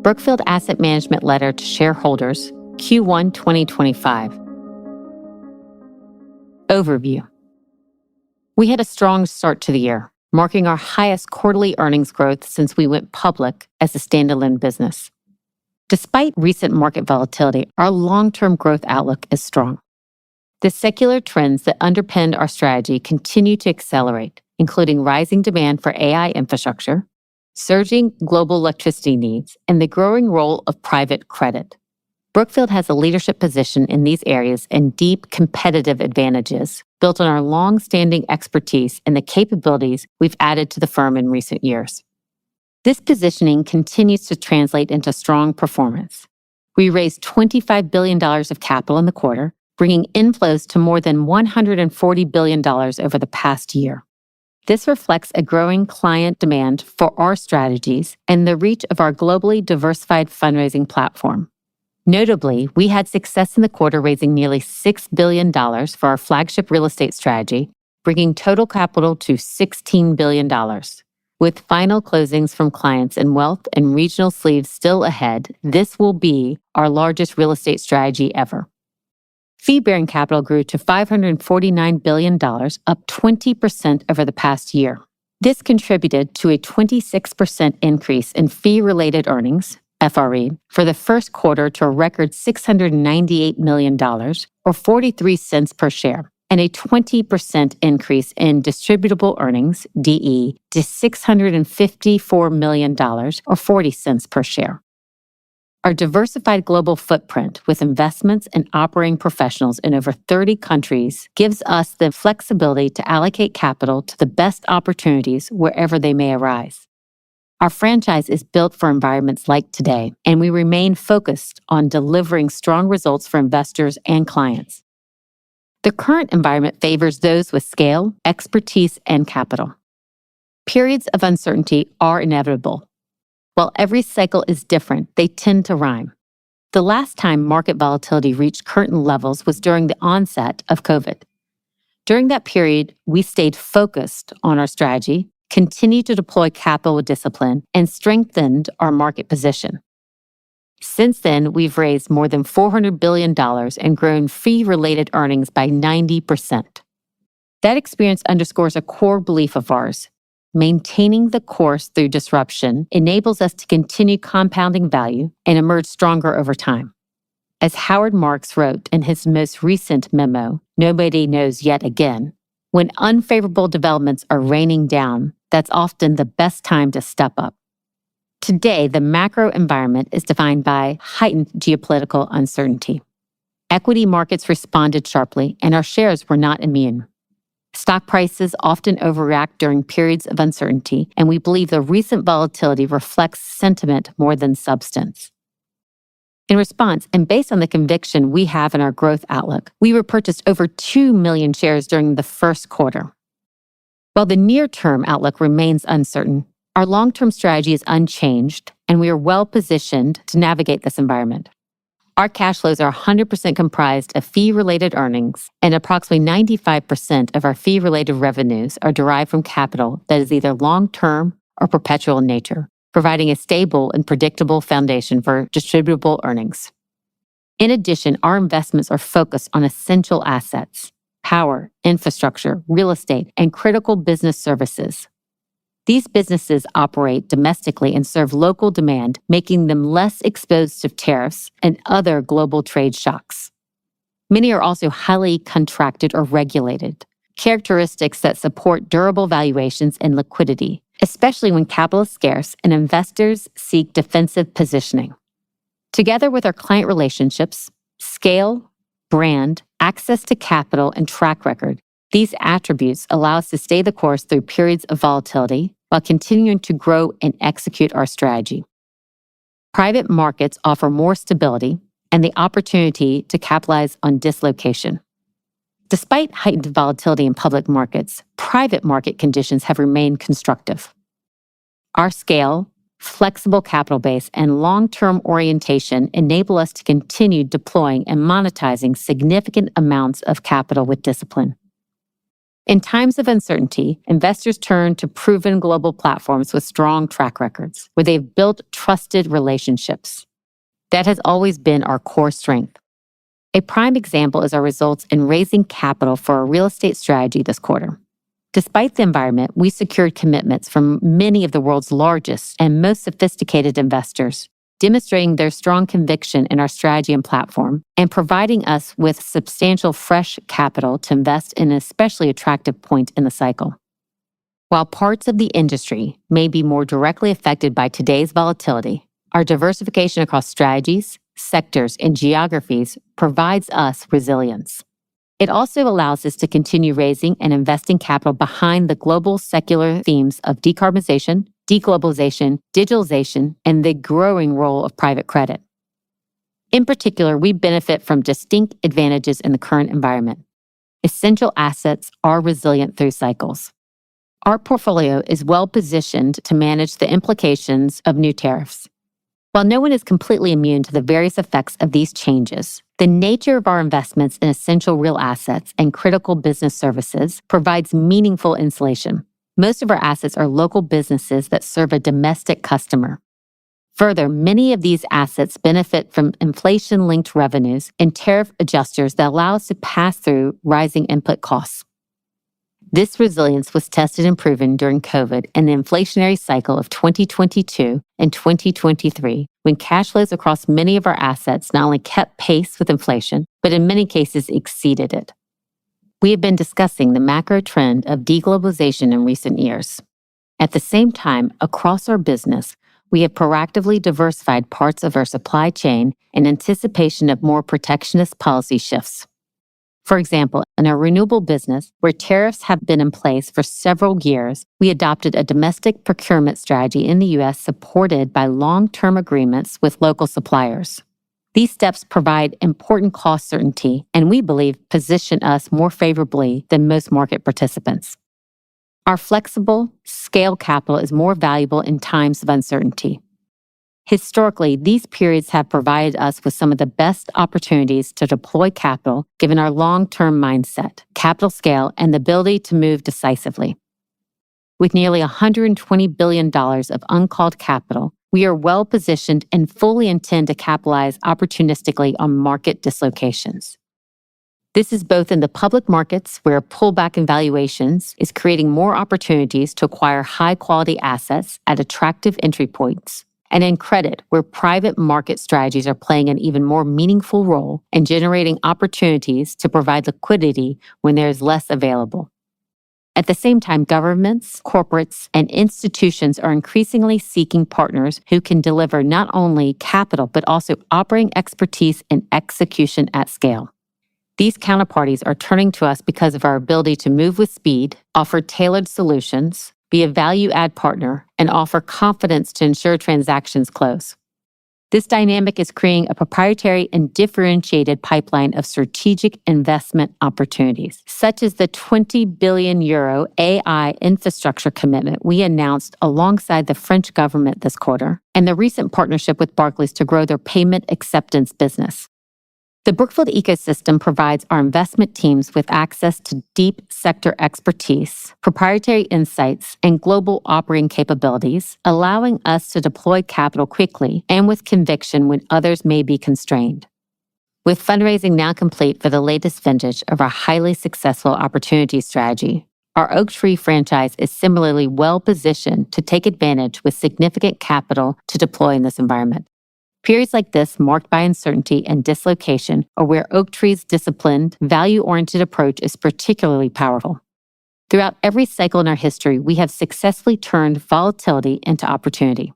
Brookfield Asset Management Letter to Shareholders, Q1 2025. Overview. We had a strong start to the year, marking our highest quarterly earnings growth since we went public as a standalone business. Despite recent market volatility, our long-term growth outlook is strong. The secular trends that underpinned our strategy continue to accelerate, including rising demand for AI infrastructure, surging global electricity needs, and the growing role of private credit. Brookfield has a leadership position in these areas and deep competitive advantages built on our long-standing expertise and the capabilities we've added to the firm in recent years. This positioning continues to translate into strong performance. We raised $25 billion of capital in the quarter, bringing inflows to more than $140 billion over the past year. This reflects a growing client demand for our strategies and the reach of our globally diversified fundraising platform. Notably, we had success in the quarter raising nearly $6 billion for our flagship real estate strategy, bringing total capital to $16 billion. With final closings from clients in wealth and regional sleeves still ahead, this will be our largest real estate strategy ever. Fee-bearing capital grew to $549 billion, up 20% over the past year. This contributed to a 26% increase in fee-related earnings, FRE, for the first quarter to a record $698 million, or 43 cents per share, and a 20% increase in distributable earnings, DE, to $654 million, or 40 cents per share. Our diversified global footprint with investments and operating professionals in over 30 countries gives us the flexibility to allocate capital to the best opportunities wherever they may arise. Our franchise is built for environments like today, and we remain focused on delivering strong results for investors and clients. The current environment favors those with scale, expertise, and capital. Periods of uncertainty are inevitable. While every cycle is different, they tend to rhyme. The last time market volatility reached current levels was during the onset of COVID. During that period, we stayed focused on our strategy, continued to deploy capital with discipline, and strengthened our market position. Since then, we've raised more than $400 billion and grown fee-related earnings by 90%. That experience underscores a core belief of ours. Maintaining the course through disruption enables us to continue compounding value and emerge stronger over time. As Howard Marks wrote in his most recent memo, Nobody Knows Yet Again, when unfavorable developments are raining down, that's often the best time to step up. Today, the macro environment is defined by heightened geopolitical uncertainty. Equity markets responded sharply, and our shares were not immune. Stock prices often overreact during periods of uncertainty, and we believe the recent volatility reflects sentiment more than substance. In response, and based on the conviction we have in our growth outlook, we repurchased over 2 million shares during the first quarter. While the near-term outlook remains uncertain, our long-term strategy is unchanged, and we are well-positioned to navigate this environment. Our cash flows are 100% comprised of fee-related earnings, and approximately 95% of our fee-related revenues are derived from capital that is either long-term or perpetual in nature, providing a stable and predictable foundation for distributable earnings. In addition, our investments are focused on essential assets: power, infrastructure, real estate, and critical business services. These businesses operate domestically and serve local demand, making them less exposed to tariffs and other global trade shocks. Many are also highly contracted or regulated, characteristics that support durable valuations and liquidity, especially when capital is scarce and investors seek defensive positioning. Together with our client relationships, scale, brand, access to capital, and track record, these attributes allow us to stay the course through periods of volatility while continuing to grow and execute our strategy. Private markets offer more stability and the opportunity to capitalize on dislocation. Despite heightened volatility in public markets, private market conditions have remained constructive. Our scale, flexible capital base, and long-term orientation enable us to continue deploying and monetizing significant amounts of capital with discipline. In times of uncertainty, investors turn to proven global platforms with strong track records, where they've built trusted relationships. That has always been our core strength. A prime example is our results in raising capital for our real estate strategy this quarter. Despite the environment, we secured commitments from many of the world's largest and most sophisticated investors, demonstrating their strong conviction in our strategy and platform, and providing us with substantial fresh capital to invest in an especially attractive point in the cycle. While parts of the industry may be more directly affected by today's volatility, our diversification across strategies, sectors, and geographies provides us resilience. It also allows us to continue raising and investing capital behind the global secular themes of decarbonization, deglobalization, digitalization, and the growing role of private credit. In particular, we benefit from distinct advantages in the current environment. Essential assets are resilient through cycles. Our portfolio is well positioned to manage the implications of new tariffs. While no one is completely immune to the various effects of these changes, the nature of our investments in essential real assets and critical business services provides meaningful insulation. Most of our assets are local businesses that serve a domestic customer. Further, many of these assets benefit from inflation-linked revenues and tariff adjusters that allow us to pass through rising input costs. This resilience was tested and proven during COVID and the inflationary cycle of 2022 and 2023, when cash flows across many of our assets not only kept pace with inflation, but in many cases exceeded it. We have been discussing the macro trend of deglobalization in recent years. At the same time, across our business, we have proactively diversified parts of our supply chain in anticipation of more protectionist policy shifts. For example, in our renewable business, where tariffs have been in place for several years, we adopted a domestic procurement strategy in the U.S. supported by long-term agreements with local suppliers. These steps provide important cost certainty and we believe position us more favorably than most market participants. Our flexible, scale capital is more valuable in times of uncertainty. Historically, these periods have provided us with some of the best opportunities to deploy capital given our long-term mindset, capital scale, and the ability to move decisively. With nearly $120 billion of uncalled capital, we are well positioned and fully intend to capitalize opportunistically on market dislocations. This is both in the public markets, where a pullback in valuations is creating more opportunities to acquire high-quality assets at attractive entry points, and in credit, where private market strategies are playing an even more meaningful role in generating opportunities to provide liquidity when there is less available. At the same time, governments, corporates, and institutions are increasingly seeking partners who can deliver not only capital, but also operating expertise and execution at scale. These counterparties are turning to us because of our ability to move with speed, offer tailored solutions, be a value-add partner, and offer confidence to ensure transactions close. This dynamic is creating a proprietary and differentiated pipeline of strategic investment opportunities, such as the €20 billion AI infrastructure commitment we announced alongside the French government this quarter, and the recent partnership with Barclays to grow their payment acceptance business. The Brookfield ecosystem provides our investment teams with access to deep sector expertise, proprietary insights, and global operating capabilities, allowing us to deploy capital quickly and with conviction when others may be constrained. With fundraising now complete for the latest vintage of our highly successful opportunity strategy, our Oaktree franchise is similarly well positioned to take advantage with significant capital to deploy in this environment. Periods like this, marked by uncertainty and dislocation, are where Oaktree's disciplined, value-oriented approach is particularly powerful. Throughout every cycle in our history, we have successfully turned volatility into opportunity.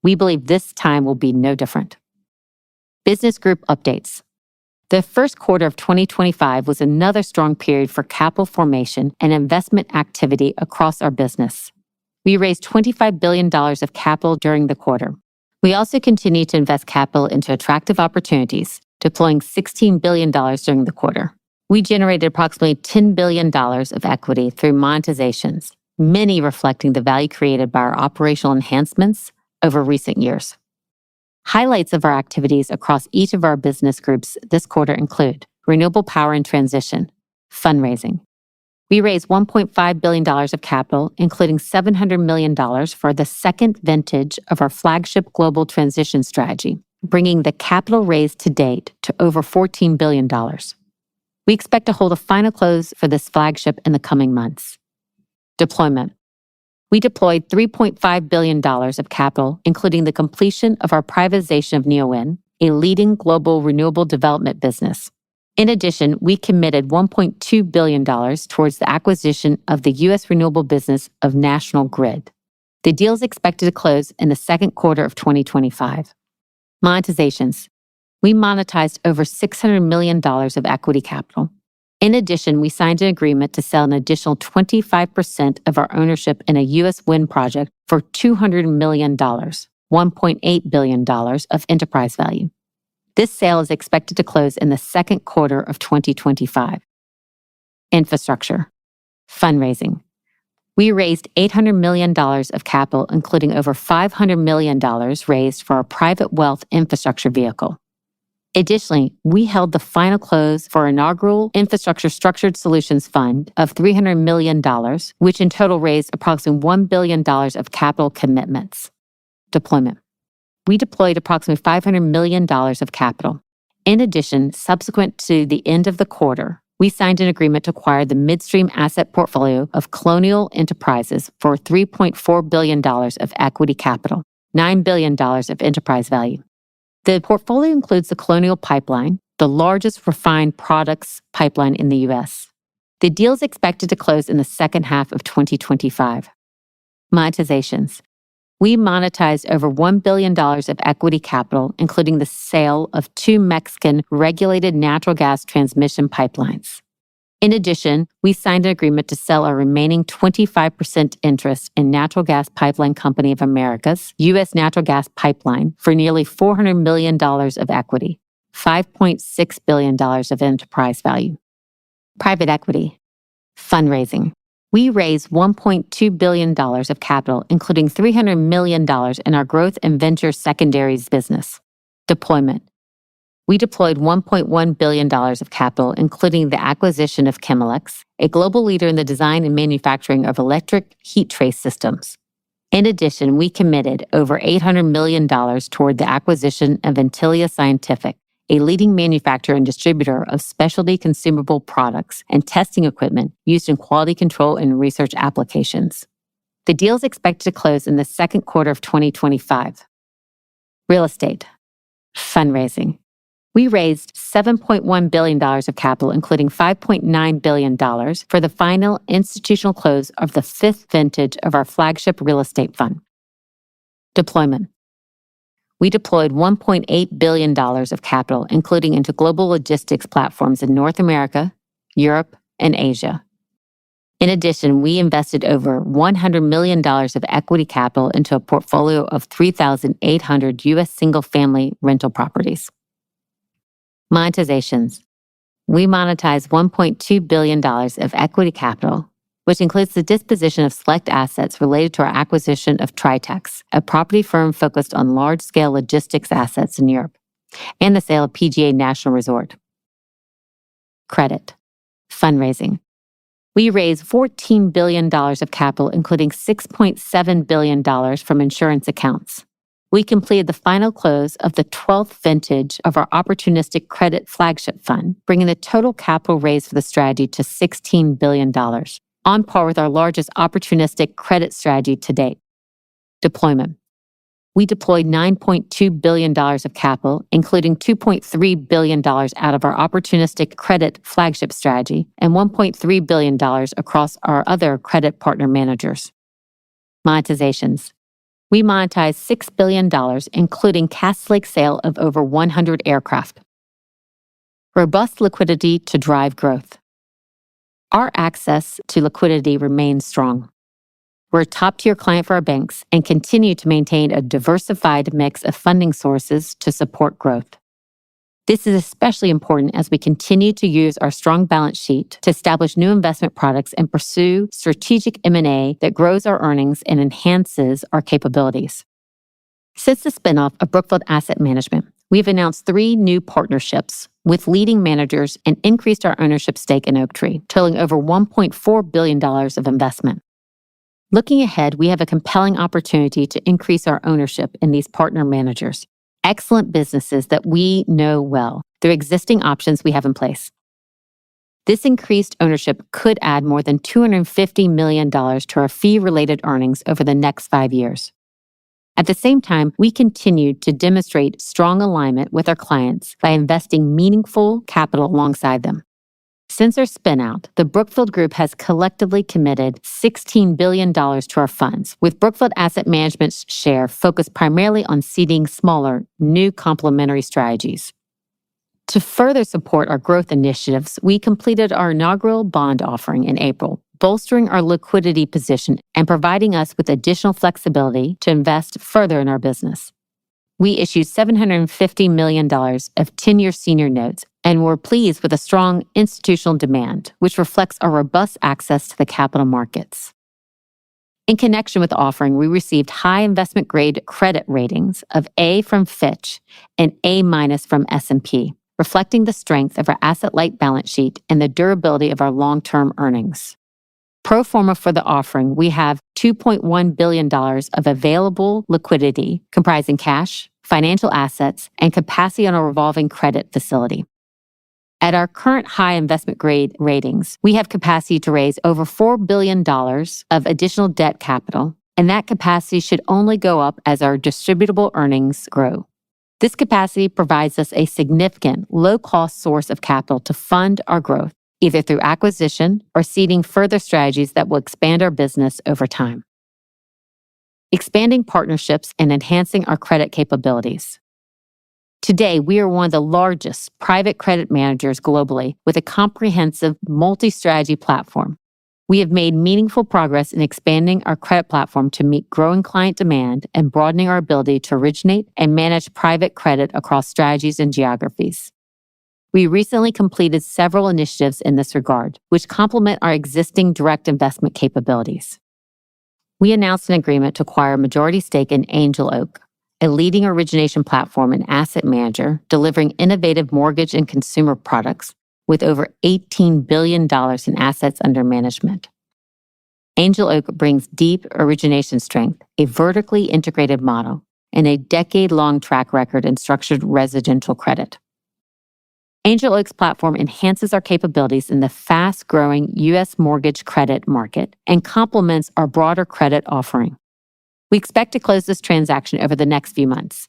We believe this time will be no different. Business group updates. The first quarter of 2025 was another strong period for capital formation and investment activity across our business. We raised $25 billion of capital during the quarter. We also continue to invest capital into attractive opportunities, deploying $16 billion during the quarter. We generated approximately $10 billion of equity through monetizations, many reflecting the value created by our operational enhancements over recent years. Highlights of our activities across each of our business groups this quarter include renewable power and transition, fundraising, We raised $1.5 billion of capital, including $700 million for the second vintage of our flagship global transition strategy, bringing the capital raised to date to over $14 billion. We expect to hold a final close for this flagship in the coming months. Deployment. We deployed $3.5 billion of capital, including the completion of our privatization of Neoen, a leading global renewable development business. In addition, we committed $1.2 billion towards the acquisition of the U.S. renewable business of National Grid. The deal is expected to close in the second quarter of 2025. Monetizations. We monetized over $600 million of equity capital. In addition, we signed an agreement to sell an additional 25% of our ownership in a U.S. wind project for $200 million, $1.8 billion of enterprise value. This sale is expected to close in the second quarter of 2025. Infrastructure. Fundraising. We raised $800 million of capital, including over $500 million raised for our private wealth infrastructure vehicle. Additionally, we held the final close for our inaugural Infrastructure Structured Solutions Fund of $300 million, which in total raised approximately $1 billion of capital commitments. Deployment. We deployed approximately $500 million of capital. In addition, subsequent to the end of the quarter, we signed an agreement to acquire the midstream asset portfolio of Colonial Enterprises for $3.4 billion of equity capital, $9 billion of enterprise value. The portfolio includes the Colonial Pipeline, the largest refined products pipeline in the U.S. The deal is expected to close in the second half of 2025. Monetizations. We monetized over $1 billion of equity capital, including the sale of 2 Mexican regulated natural gas transmission pipelines. In addition, we signed an agreement to sell our remaining 25% interest in Natural Gas Pipeline Company of America's U.S. natural gas pipeline for nearly $400 million of equity, $5.6 billion of enterprise value. Private equity. Fundraising. We raised $1.2 billion of capital, including $300 million in our growth and venture secondaries business. Deployment. We deployed $1.1 billion of capital, including the acquisition of Chemolex, a global leader in the design and manufacturing of electric heat trace systems. In addition, we committed over $800 million toward the acquisition of Ventilia Scientific, a leading manufacturer and distributor of specialty consumable products and testing equipment used in quality control and research applications. The deal is expected to close in the second quarter of 2025. Real estate. Fundraising. We raised $7.1 billion of capital, including $5.9 billion for the final institutional close of the 5th vintage of our flagship real estate fund. Deployment. We deployed $1.8 billion of capital, including into global logistics platforms in North America, Europe, and Asia. In addition, we invested over $100 million of equity capital into a portfolio of 3,800 U.S. single-family rental properties. Monetizations. We monetized $1.2 billion of equity capital, which includes the disposition of select assets related to our acquisition of Tritex, a property firm focused on large-scale logistics assets in Europe, and the sale of PGA National Resort. Credit. Fundraising. We raised $14 billion of capital, including $6.7 billion from insurance accounts. We completed the final close of the 12th vintage of our opportunistic credit flagship fund, bringing the total capital raised for the strategy to $16 billion, on par with our largest opportunistic credit strategy to date. Deployment. We deployed $9.2 billion of capital, including $2.3 billion out of our opportunistic credit flagship strategy and $1.3 billion across our other credit partner managers. Monetizations. We monetized $6 billion, including Castlelake's sale of over 100 aircraft. Robust liquidity to drive growth. Our access to liquidity remains strong. We're a top-tier client for our banks and continue to maintain a diversified mix of funding sources to support growth. This is especially important as we continue to use our strong balance sheet to establish new investment products and pursue strategic M&A that grows our earnings and enhances our capabilities. Since the spinoff of Brookfield Asset Management, We've announced 3 new partnerships with leading managers and increased our ownership stake in Oaktree, totaling over $1.4 billion of investment. Looking ahead, we have a compelling opportunity to increase our ownership in these partner managers, excellent businesses that we know well, through existing options we have in place. This increased ownership could add more than $250 million to our fee-related earnings over the next 5 years. At the same time, we continue to demonstrate strong alignment with our clients by investing meaningful capital alongside them. Since our spin-out, the Brookfield Group has collectively committed $16 billion to our funds, with Brookfield Asset Management's share focused primarily on seeding smaller, new complementary strategies. To further support our growth initiatives, we completed our inaugural bond offering in April, bolstering our liquidity position and providing us with additional flexibility to invest further in our business. We issued $750 million of 10-year senior notes and were pleased with a strong institutional demand, which reflects our robust access to the capital markets. In connection with the offering, we received high investment-grade credit ratings of A from Fitch and A- from S&P, reflecting the strength of our asset-light balance sheet and the durability of our long-term earnings. Pro forma for the offering, we have $2.1 billion of available liquidity, comprising cash, financial assets, and capacity on a revolving credit facility. At our current high investment grade ratings, we have capacity to raise over $4 billion of additional debt capital, and that capacity should only go up as our distributable earnings grow. This capacity provides us a significant, low-cost source of capital to fund our growth, either through acquisition or seeding further strategies that will expand our business over time. Expanding partnerships and enhancing our credit capabilities. Today, we are one of the largest private credit managers globally with a comprehensive multi-strategy platform. We have made meaningful progress in expanding our credit platform to meet growing client demand and broadening our ability to originate and manage private credit across strategies and geographies. We recently completed several initiatives in this regard, which complement our existing direct investment capabilities. We announced an agreement to acquire a majority stake in Angel Oak, a leading origination platform and asset manager delivering innovative mortgage and consumer products with over $18 billion in assets under management. Angel Oak brings deep origination strength, a vertically integrated model, and a decade-long track record in structured residential credit. Angel Oak's platform enhances our capabilities in the fast-growing U.S. mortgage credit market and complements our broader credit offering. We expect to close this transaction over the next few months.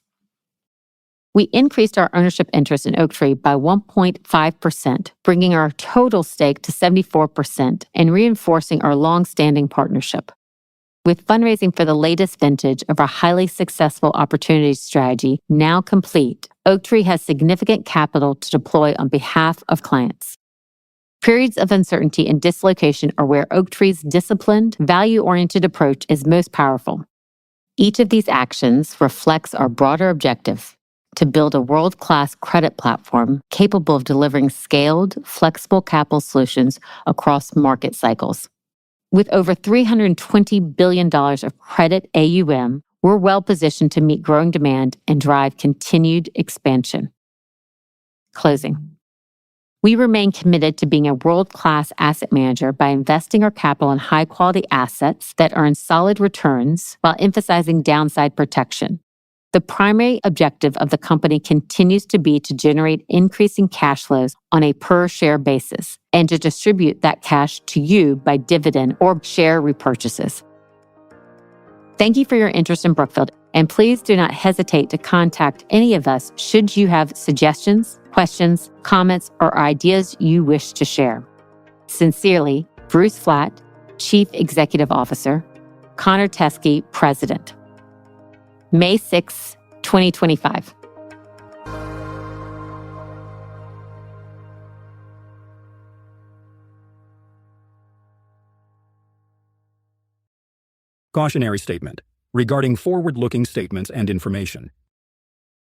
We increased our ownership interest in Oaktree by 1.5%, bringing our total stake to 74% and reinforcing our long-standing partnership. With fundraising for the latest vintage of our highly successful opportunities strategy now complete, Oaktree has significant capital to deploy on behalf of clients. Periods of uncertainty and dislocation are where Oaktree's disciplined, value-oriented approach is most powerful. Each of these actions reflects our broader objective to build a world-class credit platform capable of delivering scaled, flexible capital solutions across market cycles. With over $320 billion of credit AUM, we're well-positioned to meet growing demand and drive continued expansion. Closing. We remain committed to being a world-class asset manager by investing our capital in high-quality assets that earn solid returns while emphasizing downside protection. The primary objective of the company continues to be to generate increasing cash flows on a per-share basis and to distribute that cash to you by dividend or share repurchases. Thank you for your interest in Brookfield, and please do not hesitate to contact any of us should you have suggestions, questions, comments, or ideas you wish to share. Sincerely, Bruce Flatt, Chief Executive Officer, Connor Teskey, President. May 6, 2025. Cautionary statement regarding forward-looking statements and information.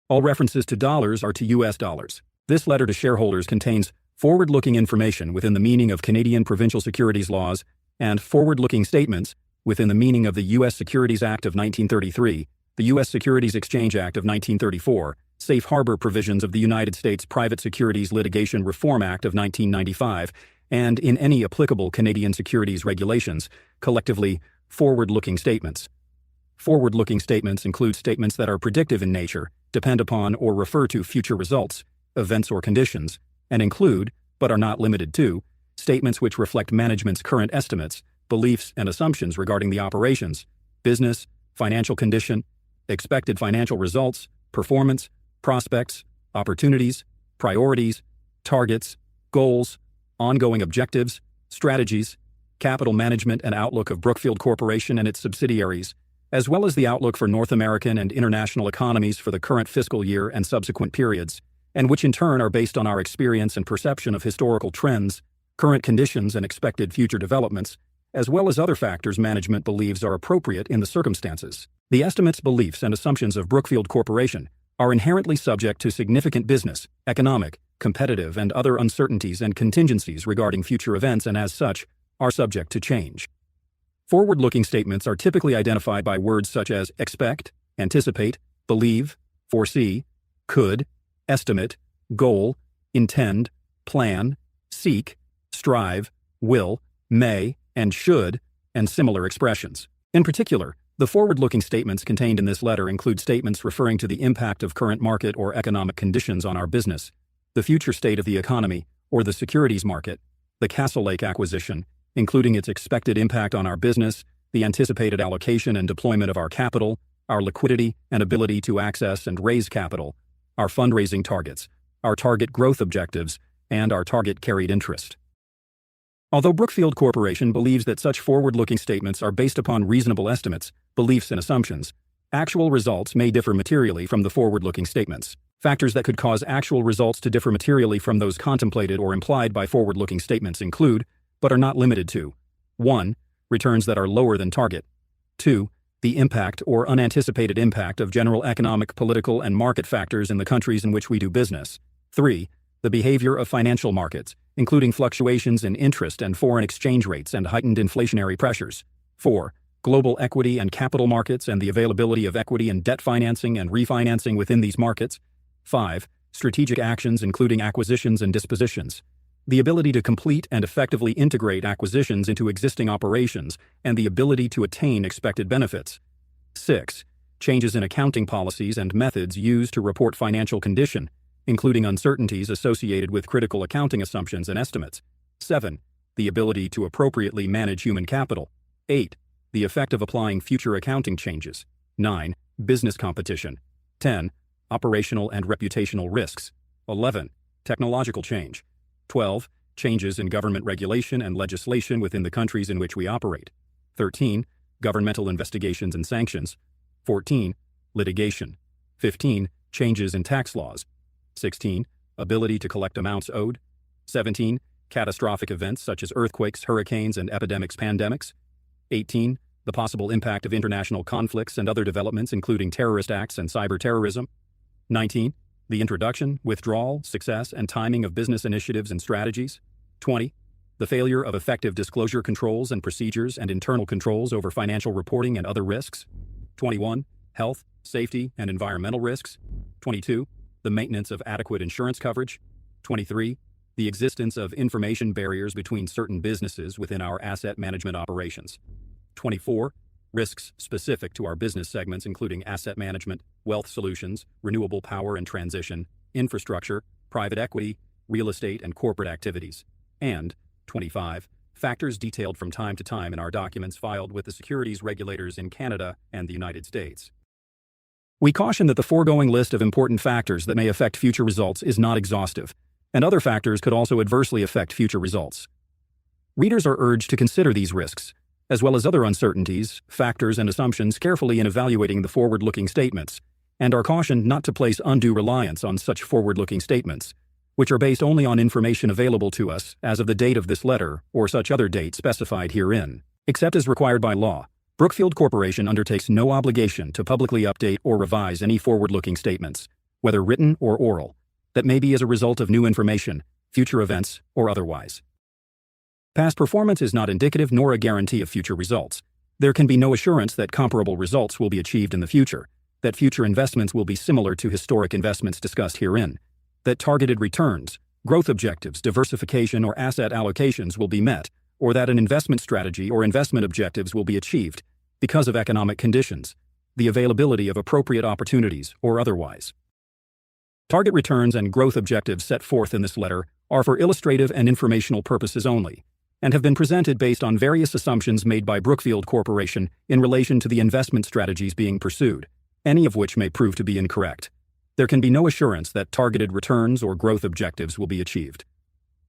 All references to dollars are to U.S. dollars. This letter to shareholders contains forward-looking information within the meaning of Canadian provincial securities laws and forward-looking statements within the meaning of the U.S. Securities Act of 1933, the U.S. Securities Exchange Act of 1934, safe harbor provisions of the United States Private Securities Litigation Reform Act of 1995, and in any applicable Canadian securities regulations, collectively, forward-looking statements. Forward-looking statements include statements that are predictive in nature, depend upon or refer to future results, events or conditions, and include, but are not limited to, statements which reflect management's current estimates, beliefs, and assumptions regarding the operations, business, financial condition, expected financial results, performance, prospects, opportunities, priorities, targets, goals, ongoing objectives, strategies, capital management and outlook of Brookfield Corporation and its subsidiaries, as well as the outlook for North American and international economies for the current fiscal year and subsequent periods, and which in turn are based on our experience and perception of historical trends, current conditions and expected future developments, as well as other factors management believes are appropriate in the circumstances. The estimates, beliefs, and assumptions of Brookfield Corporation are inherently subject to significant business, economic, competitive, and other uncertainties and contingencies regarding future events and as such, are subject to change. Forward-looking statements are typically identified by words such as expect, anticipate, believe, foresee, could, estimate, goal, intend, plan, seek, strive, will, may, and should, and similar expressions. In particular, the forward-looking statements contained in this letter include statements referring to the impact of current market or economic conditions on our business, the future state of the economy or the securities market, the Castle Lake acquisition, including its expected impact on our business, the anticipated allocation and deployment of our capital, our liquidity and ability to access and raise capital, our fundraising targets, our target growth objectives, and our target carried interest. Although Brookfield Corporation believes that such forward-looking statements are based upon reasonable estimates, beliefs, and assumptions, actual results may differ materially from the forward-looking statements. Factors that could cause actual results to differ materially from those contemplated or implied by forward-looking statements include, but are not limited to: 1. Returns that are lower than target. 2. The impact or unanticipated impact of general economic, political, and market factors in the countries in which we do business. 3. The behavior of financial markets, including fluctuations in interest and foreign exchange rates and heightened inflationary pressures. 4. Global equity and capital markets and the availability of equity and debt financing and refinancing within these markets. 5. Strategic actions including acquisitions and dispositions. The ability to complete and effectively integrate acquisitions into existing operations and the ability to attain expected benefits. 6. Changes in accounting policies and methods used to report financial condition, including uncertainties associated with critical accounting assumptions and estimates. 7. The ability to appropriately manage human capital. 8. The effect of applying future accounting changes. 9. Business competition. 10. Operational and reputational risks. 11. Technological change. 12. Changes in government regulation and legislation within the countries in which we operate. 13. Governmental investigations and sanctions. 14. Litigation. 15. Changes in tax laws. 16. Ability to collect amounts owed. 17. Catastrophic events such as earthquakes, hurricanes, and pandemics. 18. The possible impact of international conflicts and other developments including terrorist acts and cyber terrorism. 19. The introduction, withdrawal, success, and timing of business initiatives and strategies. 20. The failure of effective disclosure controls and procedures and internal controls over financial reporting and other risks. 21. Health, safety, and environmental risks. 22. The maintenance of adequate insurance coverage. 23. The existence of information barriers between certain businesses within our asset management operations. 24. Risks specific to our business segments including asset management, wealth solutions, renewable power and transition, infrastructure, private equity, real estate and corporate activities. And 25. Factors detailed from time to time in our documents filed with the securities regulators in Canada and the United States. We caution that the foregoing list of important factors that may affect future results is not exhaustive, and other factors could also adversely affect future results. Readers are urged to consider these risks, as well as other uncertainties, factors, and assumptions carefully in evaluating the forward-looking statements, and are cautioned not to place undue reliance on such forward-looking statements, which are based only on information available to us as of the date of this letter or such other date specified herein. Except as required by law, Brookfield Corporation undertakes no obligation to publicly update or revise any forward-looking statements, whether written or oral, that may be as a result of new information, future events, or otherwise. Past performance is not indicative nor a guarantee of future results. There can be no assurance that comparable results will be achieved in the future, that future investments will be similar to historic investments discussed herein, that targeted returns, growth objectives, diversification, or asset allocations will be met, or that an investment strategy or investment objectives will be achieved because of economic conditions, the availability of appropriate opportunities, or otherwise. Target returns and growth objectives set forth in this letter are for illustrative and informational purposes only, and have been presented based on various assumptions made by Brookfield Corporation in relation to the investment strategies being pursued, any of which may prove to be incorrect. There can be no assurance that targeted returns or growth objectives will be achieved.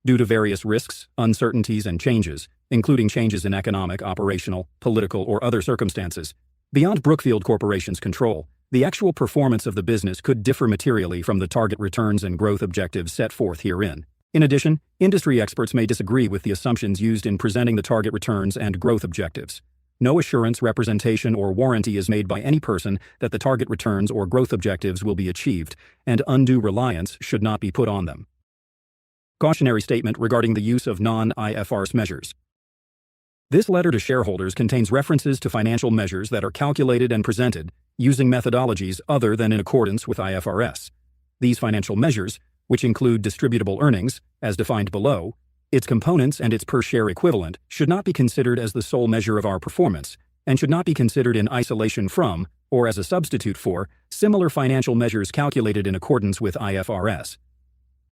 Due to various risks, uncertainties, and changes, including changes in economic, operational, political, or other circumstances, beyond Brookfield Corporation's control, the actual performance of the business could differ materially from the target returns and growth objectives set forth herein. In addition, industry experts may disagree with the assumptions used in presenting the target returns and growth objectives. No assurance, representation, or warranty is made by any person that the target returns or growth objectives will be achieved, and undue reliance should not be put on them. Cautionary statement regarding the use of non-IFRS measures. This letter to shareholders contains references to financial measures that are calculated and presented using methodologies other than in accordance with IFRS. These financial measures, which include distributable earnings, as defined below, its components and its per-share equivalent, should not be considered as the sole measure of our performance, and should not be considered in isolation from, or as a substitute for, similar financial measures calculated in accordance with IFRS.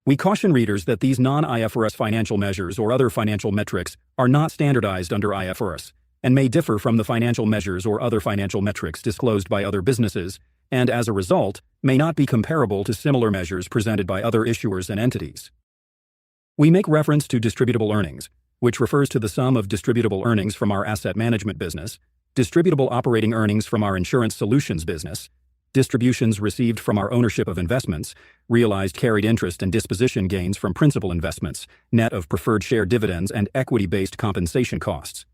We caution readers that these non-IFRS financial measures or other financial metrics are not standardized under IFRS, and may differ from the financial measures or other financial metrics disclosed by other businesses, and as a result, may not be comparable to similar measures presented by other issuers and entities. We make reference to distributable earnings, which refers to the sum of distributable earnings from our asset management business, distributable operating earnings from our insurance solutions business, distributions received from our ownership of investments, realized carried interest and disposition gains from principal investments, net of preferred share dividends and equity-based compensation costs.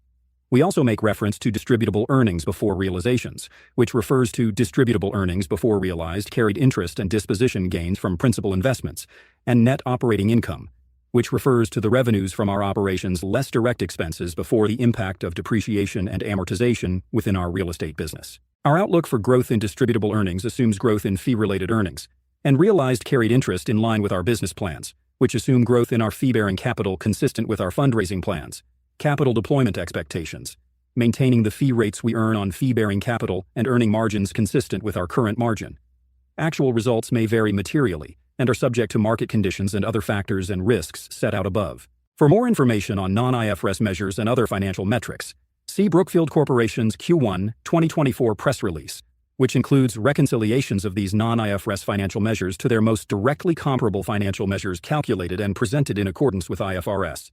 We also make reference to distributable earnings before realizations, which refers to distributable earnings before realized carried interest and disposition gains from principal investments, and net operating income, which refers to the revenues from our operations less direct expenses before the impact of depreciation and amortization within our real estate business. Our outlook for growth in distributable earnings assumes growth in fee-related earnings, and realized carried interest in line with our business plans, which assume growth in our fee-bearing capital consistent with our fundraising plans, capital deployment expectations, maintaining the fee rates we earn on fee-bearing capital and earning margins consistent with our current margin. Actual results may vary materially and are subject to market conditions and other factors and risks set out above. For more information on non-IFRS measures and other financial metrics, see Brookfield Corporation's Q1 2024 press release, which includes reconciliations of these non-IFRS financial measures to their most directly comparable financial measures calculated and presented in accordance with IFRS.